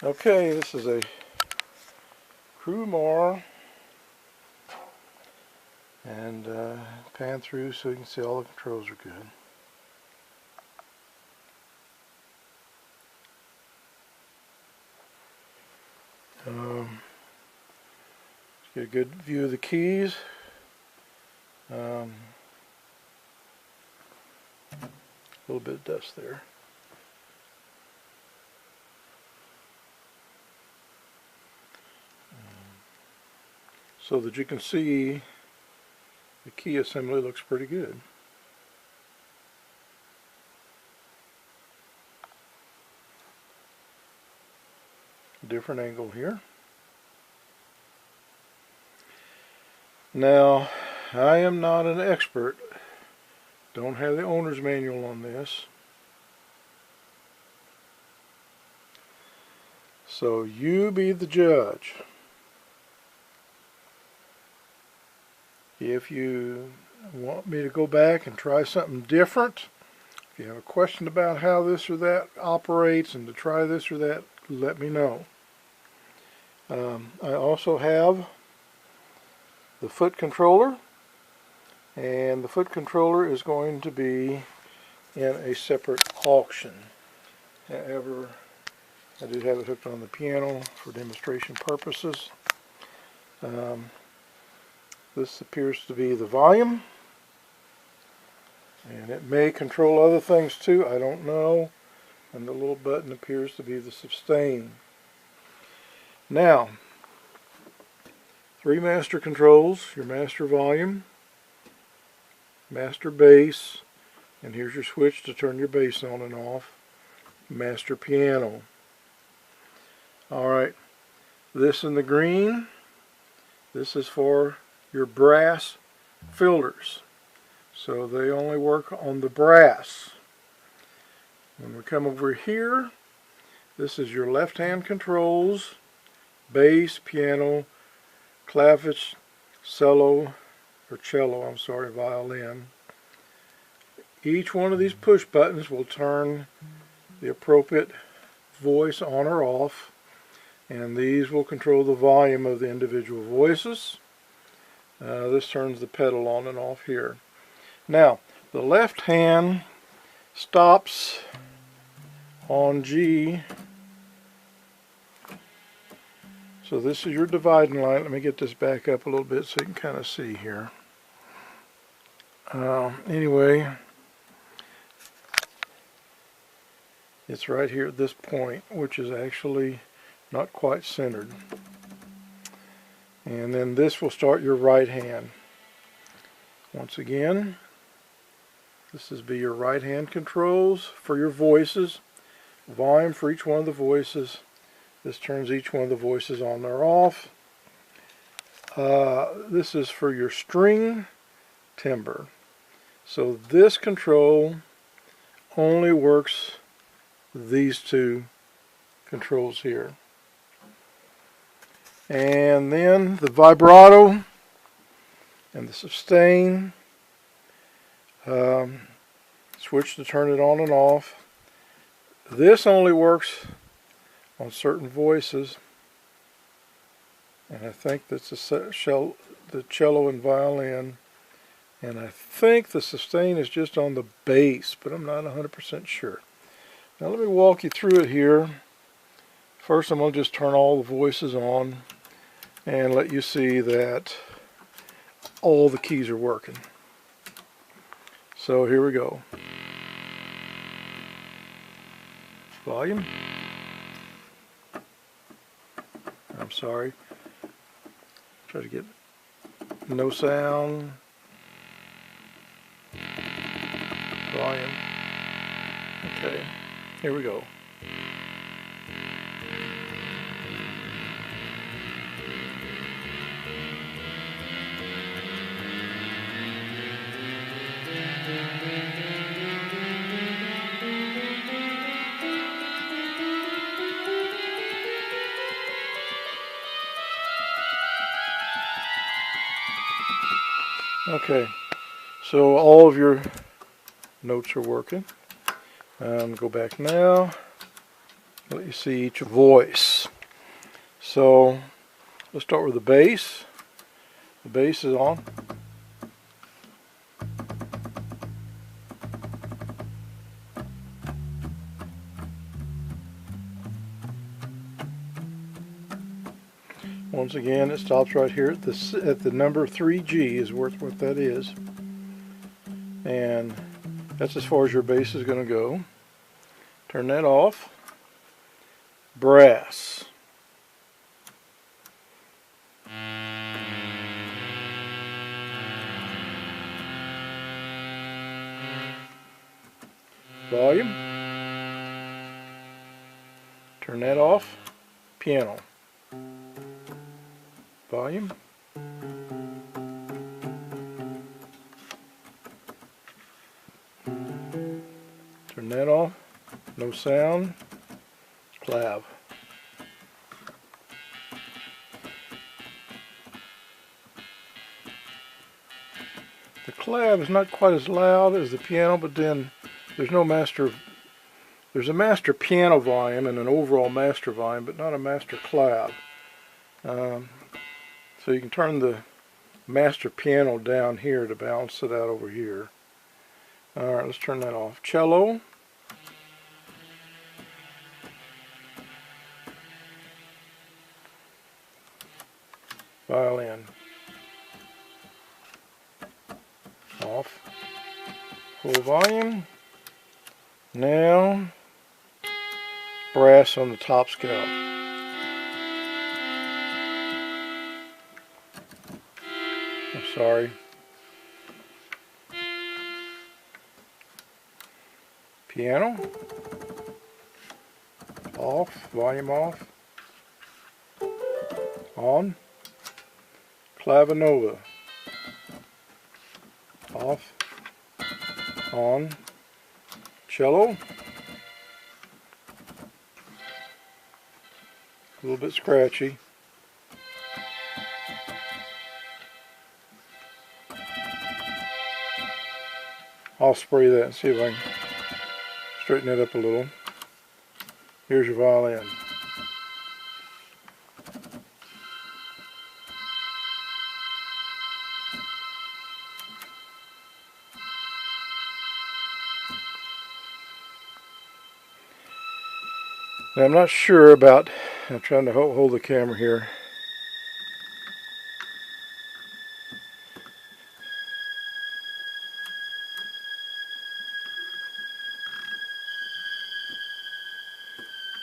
Okay, this is a Crumar, and pan through so you can see all the controls are good. Get a good view of the keys. A little bit of dust there. So that you can see the key assembly looks pretty good. Different angle here. Now, I am not an expert. Don't have the owner's manual on this. So you be the judge. If you want me to go back and try something different, if you have a question about how this or that operates and to try this or that, let me know. I also have the foot controller, and the foot controller is going to be in a separate auction. However, I do have it hooked on the piano for demonstration purposes. This appears to be the volume, and it may control other things too, I don't know. And the little button appears to be the sustain. Now, 3 master controls: your master volume, master bass, and here's your switch to turn your bass on and off, master piano. Alright, this in the green, this is for your brass filters. So they only work on the brass. When we come over here, this is your left hand controls: bass, piano, clavish, cello, violin. Each one of these push buttons will turn the appropriate voice on or off, and these will control the volume of the individual voices. This turns the pedal on and off here. Now, the left hand stops on G. So this is your dividing line. Let me get this back up a little bit so you can kind of see here. Anyway, it's right here at this point, which is actually not quite centered. And then this will start your right hand. Once again, this is be your right hand controls for your voices, volume for each one of the voices. This turns each one of the voices on or off. This is for your string timbre. So this control only works these 2 controls here. And then the vibrato and the sustain, switch to turn it on and off. This only works on certain voices, and I think that's the cello and violin, and I think the sustain is just on the bass, but I'm not 100% sure. Now let me walk you through it here. First, I'm going to just turn all the voices on and let you see that all the keys are working. So here we go. Volume. I'm sorry. Try to get no sound. Volume. Okay, here we go. Okay, so all of your notes are working. Go back now. let you see each voice. So let's start with the bass. The bass is on. Once again, it stops right here at the number 3G is what that is. And that's as far as your bass is going to go. Turn that off. Brass. Volume. Turn that off. Piano. Volume. Turn that off. No sound. Clav. The clav is not quite as loud as the piano, but then there's no master. There's a master piano volume and an overall master volume, but not a master clav. So you can turn the master piano down here to balance it out over here. Alright, let's turn that off. Cello. Violin. Off. Full volume. Now, brass on the top scale. I'm sorry. Piano. Off. Volume off. On. Clavinova. Off. On. Cello. A little bit scratchy. I'll spray that and see if I can straighten it up a little. Here's your violin. Now I'm not sure about, I'm trying to hold the camera here.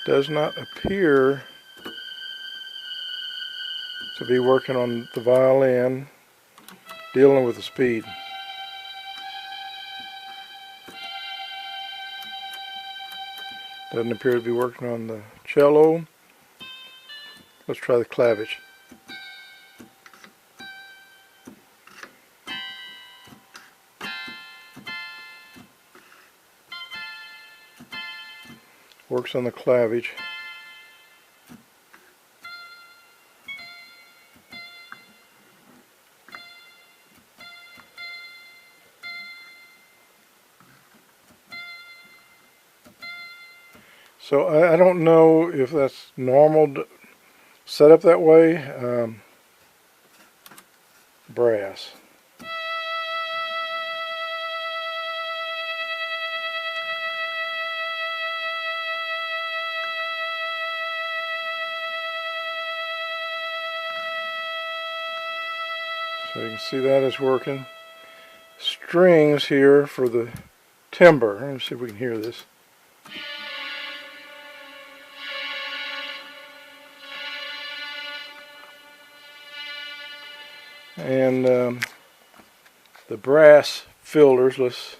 Does not appear to be working on the violin, dealing with the speed. Doesn't appear to be working on the cello. Let's try the clavish. Works on the clavish. So I don't know if that's normal to set up that way. Brass. So you can see that is working. Strings here for the timbre. Let me see if we can hear this. And the brass filters, let's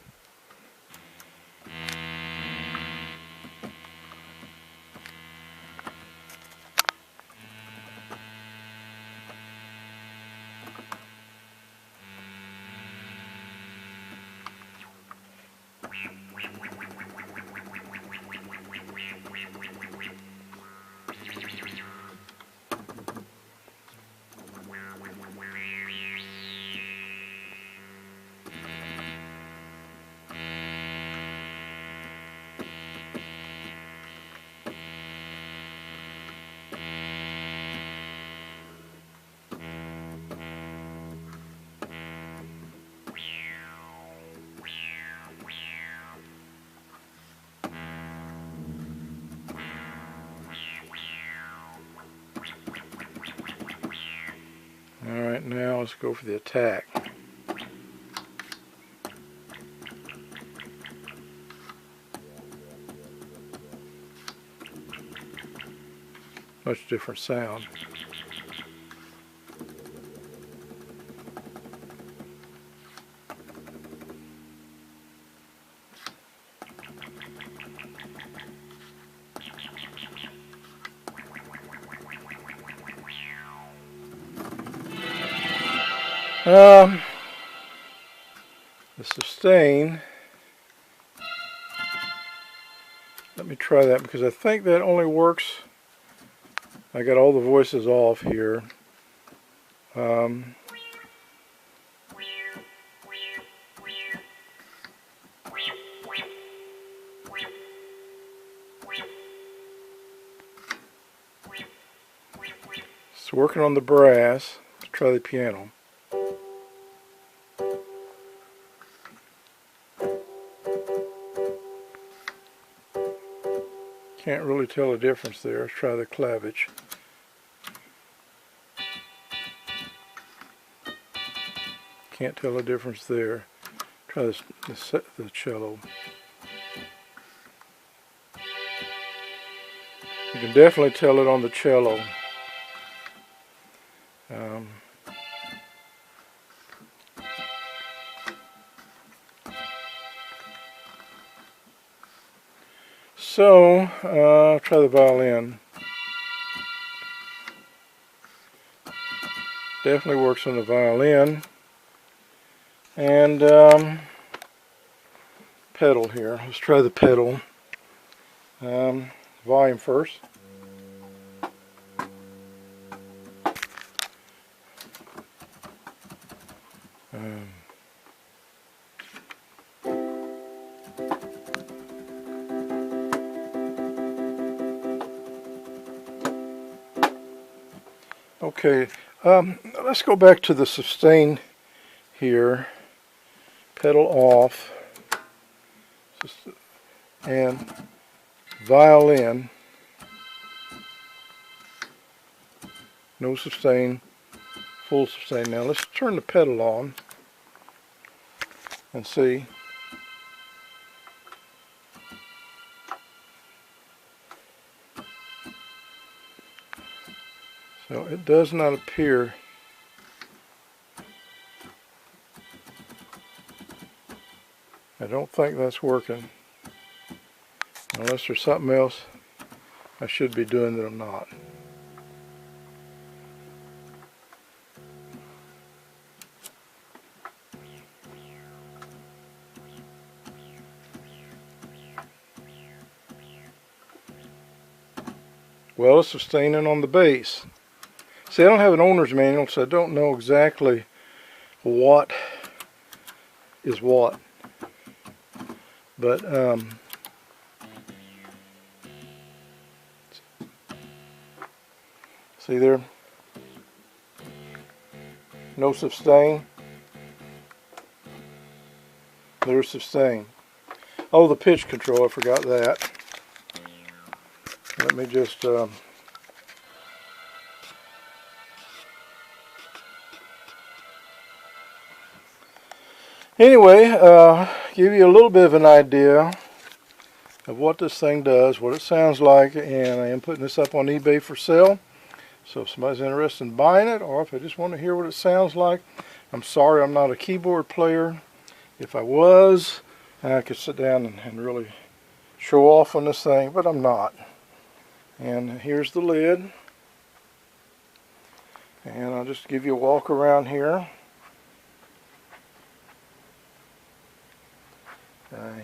go for the attack. Much different sound. The sustain, let me try that because I think that only works. I got all the voices off here. It's working on the brass. Let's try the piano. Can't really tell a difference there. Let's try the clavish. Can't tell a difference there. Try the cello. You can definitely tell it on the cello. So, try the violin. Definitely works on the violin. And pedal here. Let's try the pedal. Volume first. Okay, let's go back to the sustain here. Pedal off. And violin. No sustain. Full sustain. Now let's turn the pedal on and see. So it does not appear I don't think that's working. Unless there's something else I should be doing that I'm not. Well, it's sustaining on the bass. See, I don't have an owner's manual, so I don't know exactly what is what. But see there? No sustain. There's sustain. Oh, the pitch control, I forgot that. Let me just anyway, give you a little bit of an idea of what this thing does, what it sounds like, and I am putting this up on eBay for sale. So if somebody's interested in buying it, or if they just want to hear what it sounds like, I'm sorry I'm not a keyboard player. If I was, I could sit down and really show off on this thing, but I'm not. And here's the lid. And I'll just give you a walk around here.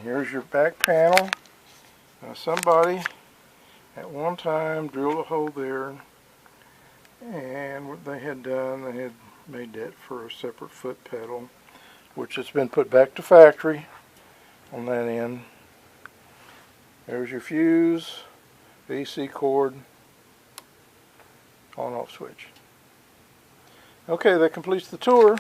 Here's your back panel. Somebody at one time drilled a hole there, and what they had done, they had made that for a separate foot pedal, which has been put back to factory on that end. There's your fuse, AC cord, on-off switch. Okay, that completes the tour.